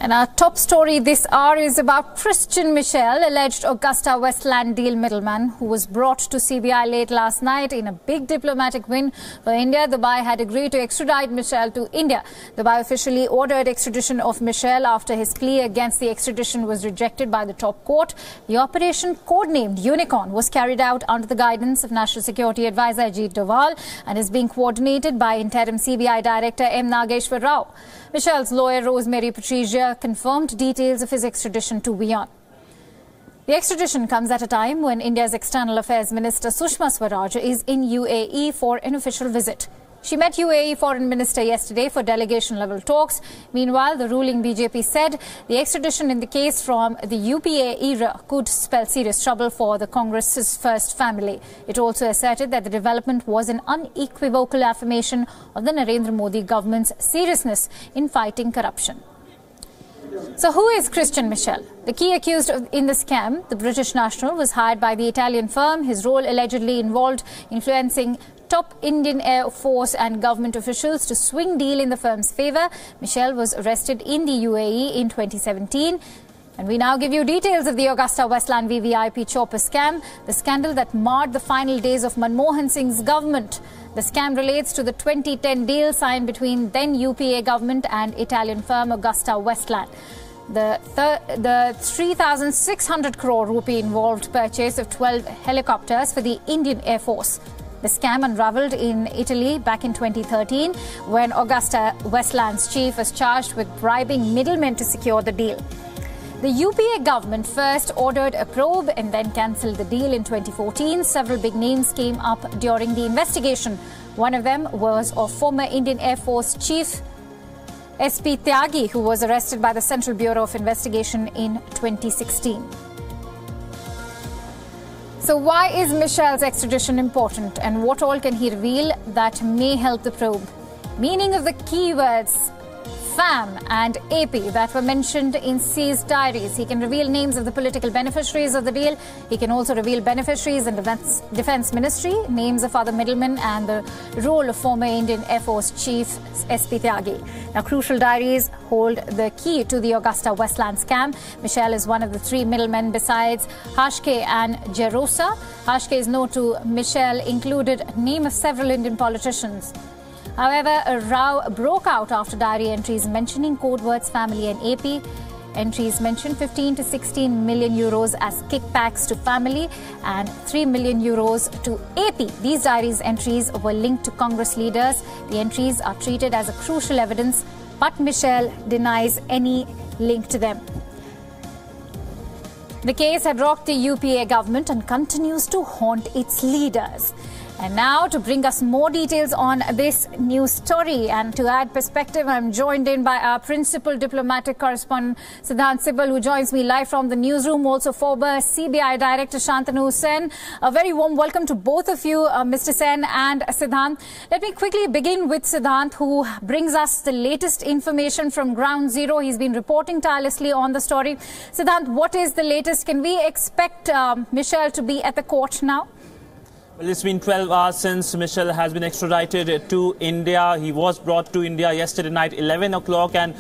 And our top story this hour is about Christian Michel, alleged Agusta Westland deal middleman, who was brought to CBI late last night in a big diplomatic win for India. Dubai had agreed to extradite Michel to India. Dubai officially ordered extradition of Michel after his plea against the extradition was rejected by the top court. The operation, codenamed Unicorn, was carried out under the guidance of National Security Advisor Ajit Doval and is being coordinated by interim CBI Director M. Nageshwar Rao. Michel's lawyer Rosemary Patricia confirmed details of his extradition to Wion. The extradition comes at a time when India's External Affairs Minister Sushma Swaraj is in UAE for an official visit. She met UAE Foreign Minister yesterday for delegation-level talks. Meanwhile, the ruling BJP said the extradition in the case from the UPA era could spell serious trouble for the Congress's first family. It also asserted that the development was an unequivocal affirmation of the Narendra Modi government's seriousness in fighting corruption. So who is Christian Michel? The key accused in the scam, the British national, was hired by the Italian firm. His role allegedly involved influencing top Indian Air Force and government officials to swing deal in the firm's favour. Michel was arrested in the UAE in 2017. And we now give you details of the Agusta Westland VVIP chopper scam, the scandal that marred the final days of Manmohan Singh's government. The scam relates to the 2010 deal signed between then UPA government and Italian firm Agusta Westland. The 3,600 crore rupee involved purchase of 12 helicopters for the Indian Air Force. The scam unravelled in Italy back in 2013 when Agusta Westland's chief was charged with bribing middlemen to secure the deal. The UPA government first ordered a probe and then cancelled the deal in 2014. Several big names came up during the investigation. One of them was of former Indian Air Force Chief Expedite, who was arrested by the Central Bureau of Investigation in 2016. So why is Michel's extradition important, and what all can he reveal that may help the probe? Meaning of the keywords FAM and AP that were mentioned in C's diaries. He can reveal names of the political beneficiaries of the deal. He can also reveal beneficiaries in the Defence Ministry, names of other middlemen, and the role of former Indian Air Force Chief Expedite. Now, crucial diaries hold the key to the Agusta Westland scam. Michel is one of the three middlemen besides Hashke and Jerosa. Hashke's note to Michel included name of several Indian politicians. However, a row broke out after diary entries mentioning code words family and AP. Entries mentioned 15 to 16 million euros as kickbacks to family and 3 million euros to AP. These diaries entries were linked to Congress leaders. The entries are treated as a crucial evidence, but Michel denies any link to them. The case had rocked the UPA government and continues to haunt its leaders. And now, to bring us more details on this news story and to add perspective, I'm joined in by our principal diplomatic correspondent, Siddhant Sibal, who joins me live from the newsroom. Also, former CBI Director Shantanu Sen. A very warm welcome to both of you, Mr. Sen and Siddhant. Let me quickly begin with Siddhant, who brings us the latest information from ground zero. He's been reporting tirelessly on the story. Siddhant, what is the latest? Can we expect Michel to be at the court now? Well, it's been 12 hours since Michel has been extradited to India. He was brought to India yesterday night, 11 o'clock, and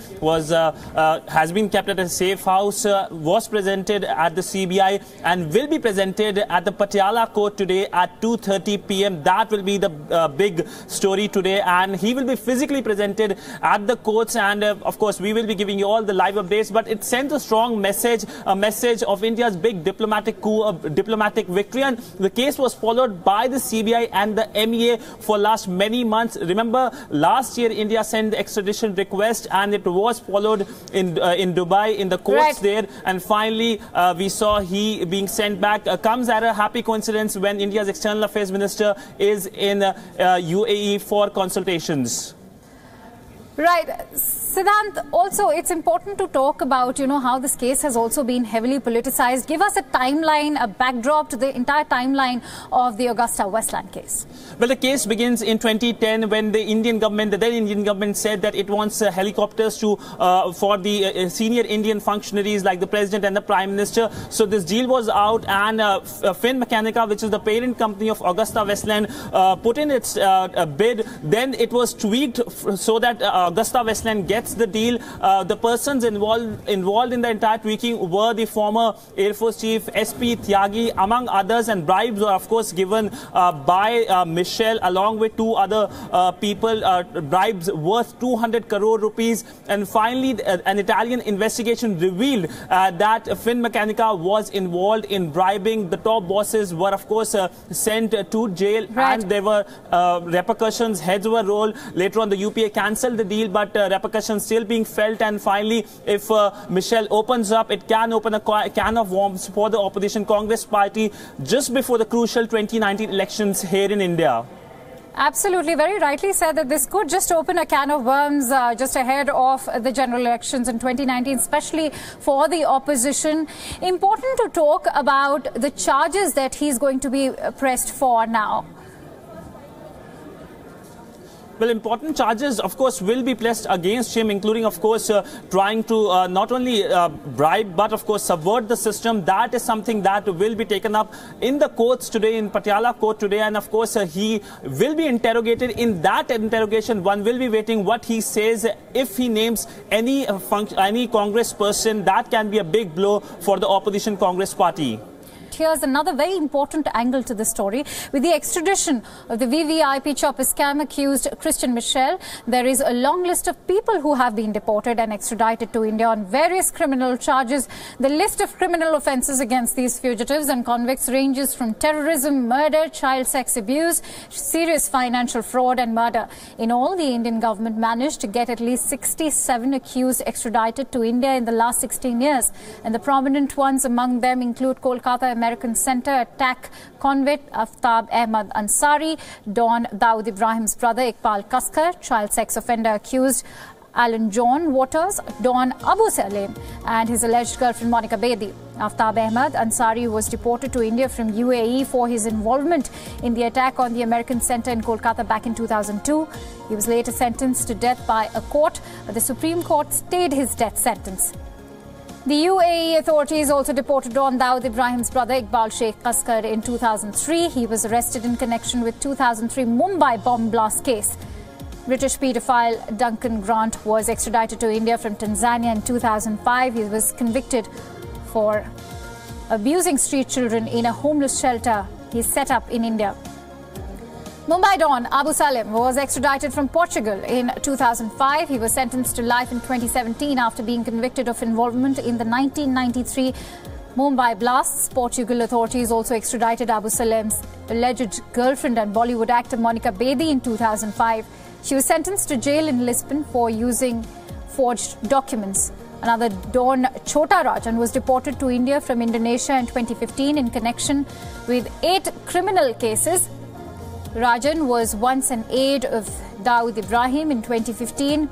has been kept at a safe house, was presented at the CBI and will be presented at the Patiala court today at 2:30 p.m. That will be the big story today, and he will be physically presented at the courts, and of course we will be giving you all the live updates. But it sends a strong message, a message of India's big diplomatic coup, a diplomatic victory, and the case was followed by the CBI and the MEA for last many months. Remember, last year India sent the extradition request and it was followed in Dubai in the courts there, and finally we saw he being sent back. Comes at a happy coincidence when India's External Affairs Minister is in UAE for consultations. Right. Siddhant, also it's important to talk about, how this case has also been heavily politicized. Give us a timeline, a backdrop to the entire timeline of the Agusta Westland case. Well, the case begins in 2010 when the Indian government, the then Indian government, said that it wants helicopters for the senior Indian functionaries like the President and the Prime Minister. So this deal was out, and Fin Mechanica, which is the parent company of Agusta Westland, put in its bid. Then it was tweaked so that Agusta Westland gets gets the deal. The persons involved in the entire tweaking were the former Air Force Chief SP Tyagi, among others, and bribes were of course given by Michel along with two other people, bribes worth 200 crore rupees. And finally, an Italian investigation revealed that Finmeccanica was involved in bribing. The top bosses were of course sent to jail, and there were repercussions. Heads were rolled. Later on, the UPA cancelled the deal, but repercussions still being felt. And finally, if Michel opens up, it can open a can of worms for the opposition Congress party just before the crucial 2019 elections here in India. Absolutely, very rightly said that this could just open a can of worms just ahead of the general elections in 2019, especially for the opposition. Important to talk about the charges that he's going to be pressed for now. Well, important charges, of course, will be placed against him, including, of course, trying to not only bribe, but, of course, subvert the system. That is something that will be taken up in the courts today, in Patiala court today. And, of course, he will be interrogated. In that interrogation, one will be waiting what he says. If he names any Congress person, that can be a big blow for the opposition Congress party. Here's another very important angle to the story. With the extradition of the VVIP chopper scam accused Christian Michel, there is a long list of people who have been deported and extradited to India on various criminal charges. The list of criminal offences against these fugitives and convicts ranges from terrorism, murder, child sex abuse, serious financial fraud and murder. In all, the Indian government managed to get at least 67 accused extradited to India in the last 16 years. And the prominent ones among them include Kolkata American Center attack convict Aftab Ahmed Ansari, Don Dawood Ibrahim's brother Iqbal Kaskar, child sex offender accused Alan John Waters, Don Abu Salim, and his alleged girlfriend Monica Bedi. Aftab Ahmed Ansari was deported to India from UAE for his involvement in the attack on the American Center in Kolkata back in 2002. He was later sentenced to death by a court, but the Supreme Court stayed his death sentence. The UAE authorities also deported Don Dawood Ibrahim's brother Iqbal Sheikh Kaskar in 2003. He was arrested in connection with 2003 Mumbai bomb blast case. British paedophile Duncan Grant was extradited to India from Tanzania in 2005. He was convicted for abusing street children in a homeless shelter he set up in India. Mumbai Don Abu Salim was extradited from Portugal in 2005. He was sentenced to life in 2017 after being convicted of involvement in the 1993 Mumbai blasts. Portugal authorities also extradited Abu Salim's alleged girlfriend and Bollywood actor Monica Bedi in 2005. She was sentenced to jail in Lisbon for using forged documents. Another Don Chota Rajan was deported to India from Indonesia in 2015 in connection with 8 criminal cases. Rajan was once an aide of Dawood Ibrahim in 2015.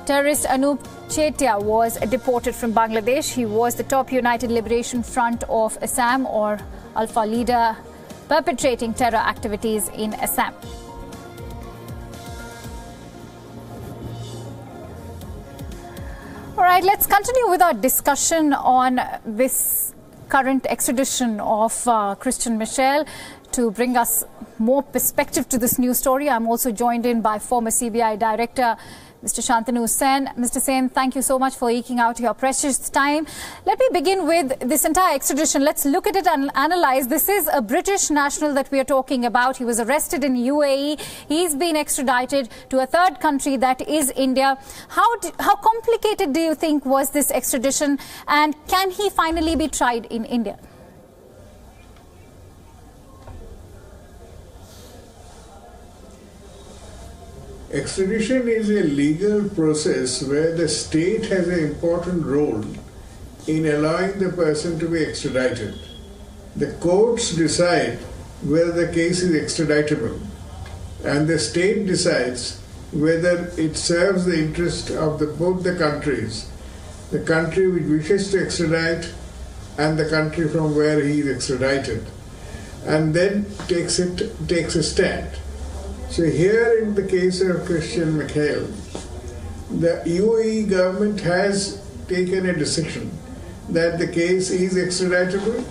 Terrorist Anup Chetia was deported from Bangladesh. He was the top United Liberation Front of Assam or Alpha leader perpetrating terror activities in Assam. All right, let's continue with our discussion on this current extradition of Christian Michel. To bring us more perspective to this news story, I'm also joined in by former CBI Director Mr. Shantanu Sen. Mr. Sen, thank you so much for eking out your precious time. Let me begin with this entire extradition. Let's look at it and analyze. This is a British national that we are talking about. He was arrested in UAE. He's been extradited to a third country, that is India. How complicated do you think was this extradition, and can he finally be tried in India? Extradition is a legal process where the state has an important role in allowing the person to be extradited. The courts decide whether the case is extraditable, and the state decides whether it serves the interest of both the countries, the country which wishes to extradite and the country from where he is extradited, and then takes a stand. So here in the case of Christian Michel, the UAE government has taken a decision that the case is extraditable,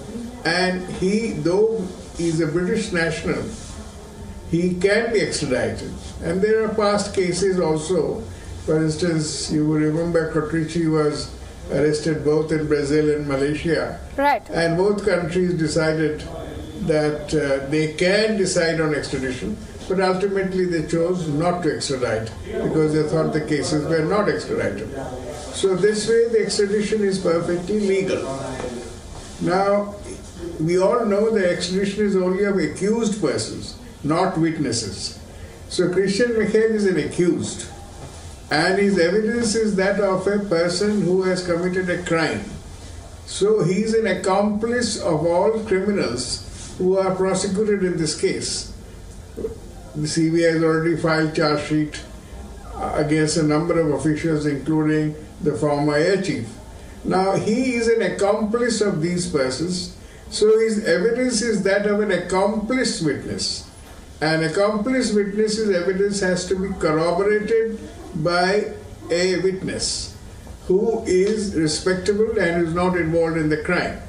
and he, though he is a British national, he can be extradited. And there are past cases also For instance, you will remember Kotrichi was arrested both in Brazil and Malaysia. Right. And both countries decided that they can decide on extradition, but ultimately they chose not to extradite because they thought the cases were not extradited. So this way the extradition is perfectly legal. Now, we all know that extradition is only of accused persons, not witnesses. So Christian Michel is an accused, and his evidence is that of a person who has committed a crime. So he is an accomplice of all criminals who are prosecuted in this case. The CBI has already filed charge sheet against a number of officials, including the former air chief. Now he is an accomplice of these persons, so his evidence is that of an accomplice witness. An accomplice witness's evidence has to be corroborated by a witness who is respectable and is not involved in the crime.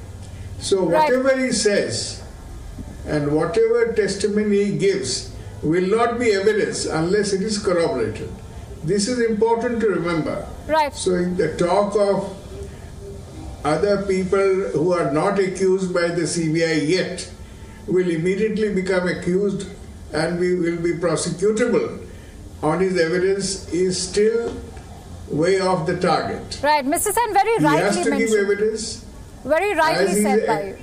So whatever he says and whatever testimony he gives will not be evidence unless it is corroborated. This is important to remember. Right. So in the talk of other people who are not accused by the CBI yet will immediately become accused and we will be prosecutable on his evidence is still way off the target. Right. Mr. Sen very rightly mentioned. He has to give evidence. Very rightly said by you.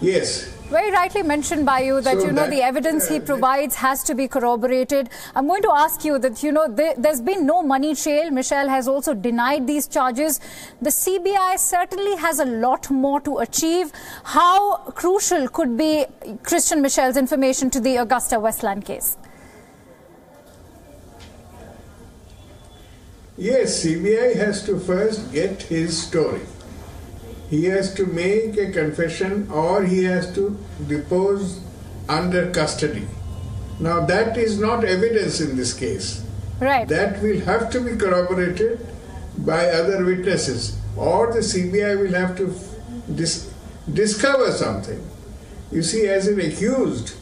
Yes. Very rightly mentioned by you that, the evidence he provides has to be corroborated. I'm going to ask you that, there's been no money trail. Michel has also denied these charges. The CBI certainly has a lot more to achieve. How crucial could be Christian Michel's information to the Agusta Westland case? Yes, CBI has to first get his story. He has to make a confession or he has to depose under custody. Now that is not evidence in this case. Right. That will have to be corroborated by other witnesses or the CBI will have to discover something. You see, as an accused,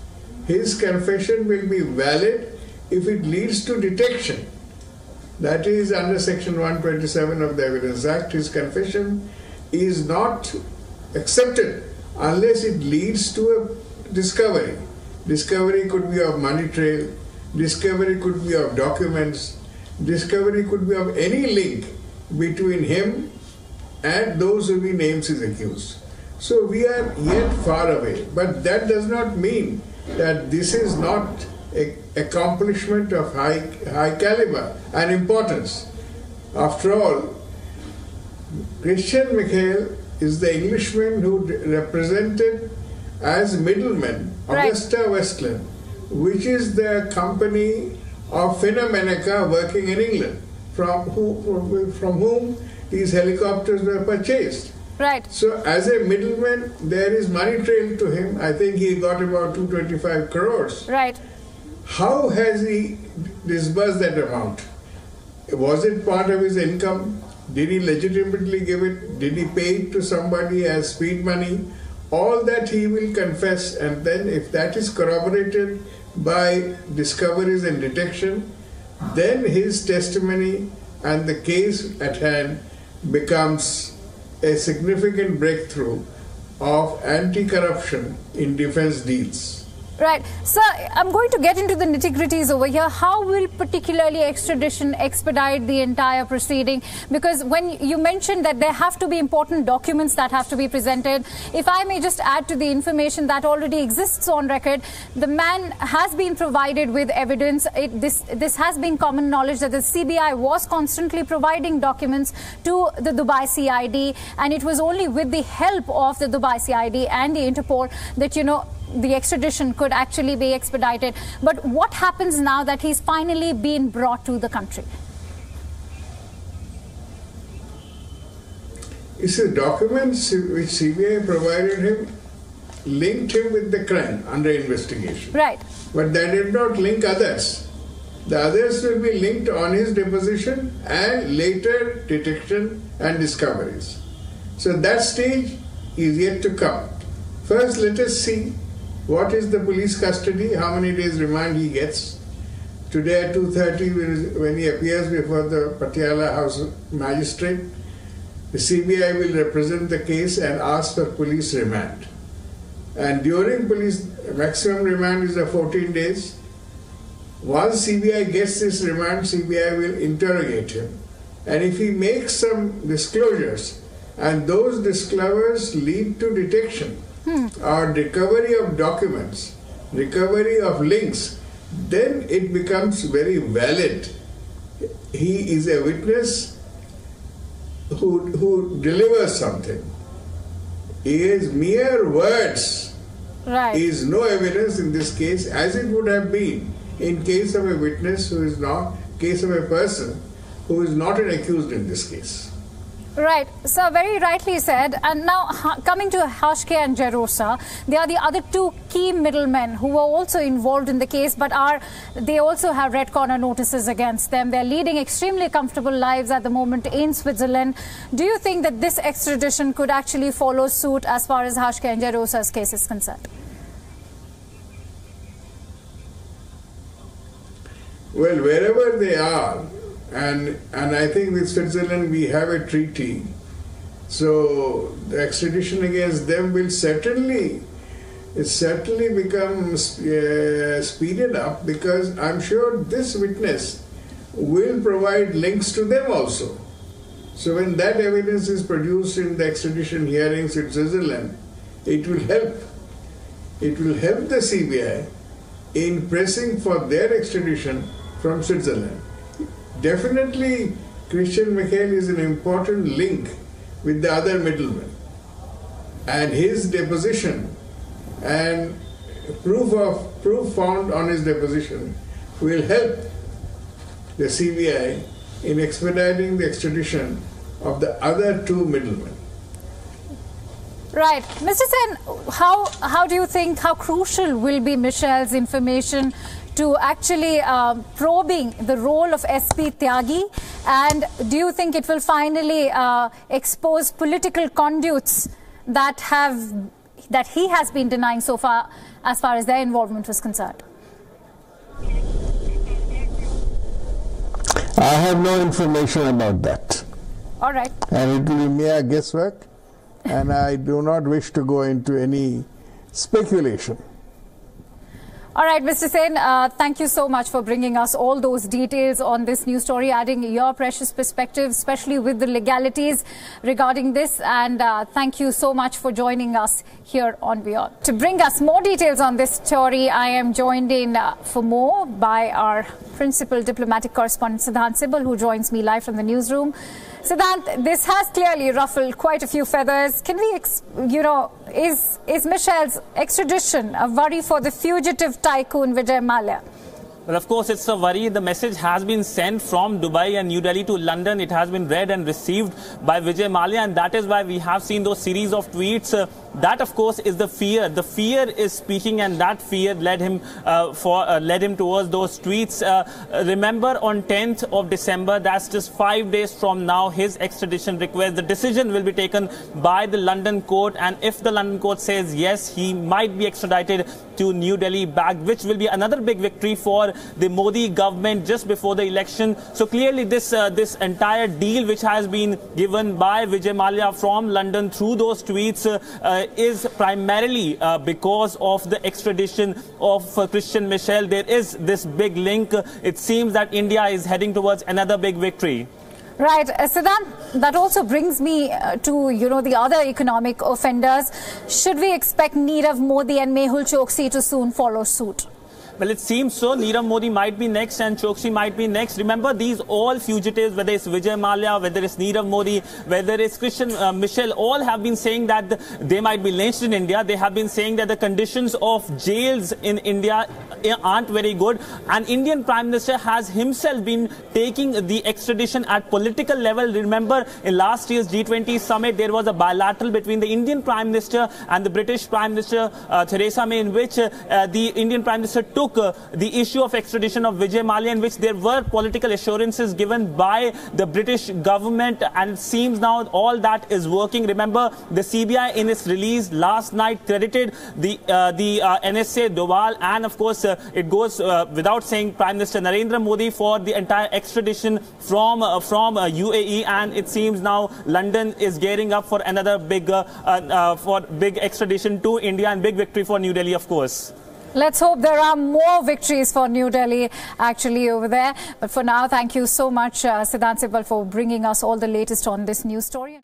his confession will be valid if it leads to detection. That is under Section 127 of the Evidence Act. His confession is not accepted unless it leads to a discovery. Discovery could be of money trail, discovery could be of documents, discovery could be of any link between him and those whom he names as accused. So we are yet far away, but that does not mean that this is not an accomplishment of high caliber and importance. After all, Christian Michel is the Englishman who represented as middlemen Agusta Westland, which is the company of Phenomenica working in England, from whom these helicopters were purchased. Right. So as a middleman, there is money trail to him. I think he got about 225 crores. Right. How has he disbursed that amount? Was it part of his income? Did he legitimately give it? Did he pay it to somebody as speed money? All that he will confess, and then if that is corroborated by discoveries and detection, then his testimony and the case at hand becomes a significant breakthrough of anti-corruption in defense deals. Right. Sir, I'm going to get into the nitty-gritties over here. How will particularly extradition expedite the entire proceeding? Because when you mentioned that there have to be important documents that have to be presented, if I may just add to the information that already exists on record, the man has been provided with evidence. This has been common knowledge that the CBI was constantly providing documents to the Dubai CID, and it was only with the help of the Dubai CID and the Interpol that, the extradition could actually be expedited. But what happens now that he's finally been brought to the country? It's the documents which CBI provided him linked him with the crime under investigation. Right. But they did not link others. The others will be linked on his deposition and later detection and discoveries. So that stage is yet to come. First, let us see what is the police custody, how many days remand he gets, Today at 2:30, when he appears before the Patiala House Magistrate, the CBI will represent the case and ask for police remand. And during police, maximum remand is 14 days. Once CBI gets this remand, CBI will interrogate him. And if he makes some disclosures, and those disclosures lead to detection or recovery of documents, recovery of links, then it becomes very valid. He is a witness who delivers something. His mere words is no evidence in this case, as it would have been in case of a witness who is not, case of a person who is not an accused in this case. Right, so very rightly said. And now coming to Hashke and Jerosa, they are the other two key middlemen who were also involved in the case, but they also have red corner notices against them. They're leading extremely comfortable lives at the moment in Switzerland. Do you think that this extradition could actually follow suit as far as Hashke and Jerosa's case is concerned? Well, wherever they are, and I think with Switzerland we have a treaty, so the extradition against them will certainly become speeded up, because I'm sure this witness will provide links to them also. So when that evidence is produced in the extradition hearings in Switzerland, it will help. It will help the CBI in pressing for their extradition from Switzerland. Definitely, Christian Michel is an important link with the other middlemen, and his deposition and proof found on his deposition will help the CBI in expediting the extradition of the other two middlemen. Right. Mr. Sen, how do you think, how crucial will be Michels' information to actually probing the role of SP Tyagi, and do you think it will finally expose political conduits that he has been denying so far as their involvement was concerned? I have no information about that. All right. And it will be mere guesswork, and I do not wish to go into any speculation. All right, Mr. Sen, thank you so much for bringing us all those details on this news story, adding your precious perspective, especially with the legalities regarding this. And thank you so much for joining us here on Wion. To bring us more details on this story, I am joined in for more by our principal diplomatic correspondent, Siddhant Sibal, who joins me live from the newsroom. Siddhant, this has clearly ruffled quite a few feathers. Can we, is Michels' extradition a worry for the fugitive tycoon Vijay Mallyas? Well, of course, it's a worry. The message has been sent from Dubai and New Delhi to London. It has been read and received by Vijay Mallyas, and that is why we have seen those series of tweets. That, of course, is the fear. The fear is speaking, and that fear led him towards those tweets. Remember, on 10th of December, that's just 5 days from now, his extradition request. The decision will be taken by the London court, and if the London court says yes, he might be extradited to New Delhi back, which will be another big victory for the Modi government just before the election. So clearly, this entire deal which has been given by Vijay Mallyas from London through those tweets is primarily because of the extradition of Christian Michel. There is this big link. It seems that India is heading towards another big victory. Right. Siddhant, that also brings me to, the other economic offenders. Should we expect Nirav Modi and Mehul Choksi to soon follow suit? Well, it seems so. Nirav Modi might be next and Choksi might be next. Remember, these all fugitives, whether it's Vijay Mallyas, whether it's Nirav Modi, whether it's Christian Michel, all have been saying that they might be lynched in India. They have been saying that the conditions of jails in India aren't very good. And Indian Prime Minister has himself been taking the extradition at political level. Remember, in last year's G20 summit, there was a bilateral between the Indian Prime Minister and the British Prime Minister Theresa May, in which the Indian Prime Minister took the issue of extradition of Vijay Mallyas, in which there were political assurances given by the British government, and it seems now all that is working. Remember, the CBI in its release last night credited the NSA, Doval, and of course it goes without saying Prime Minister Narendra Modi for the entire extradition from UAE, and it seems now London is gearing up for another big extradition to India, and big victory for New Delhi, of course. Let's hope there are more victories for New Delhi actually over there. But for now, thank you so much, Siddhant Sibal, for bringing us all the latest on this news story.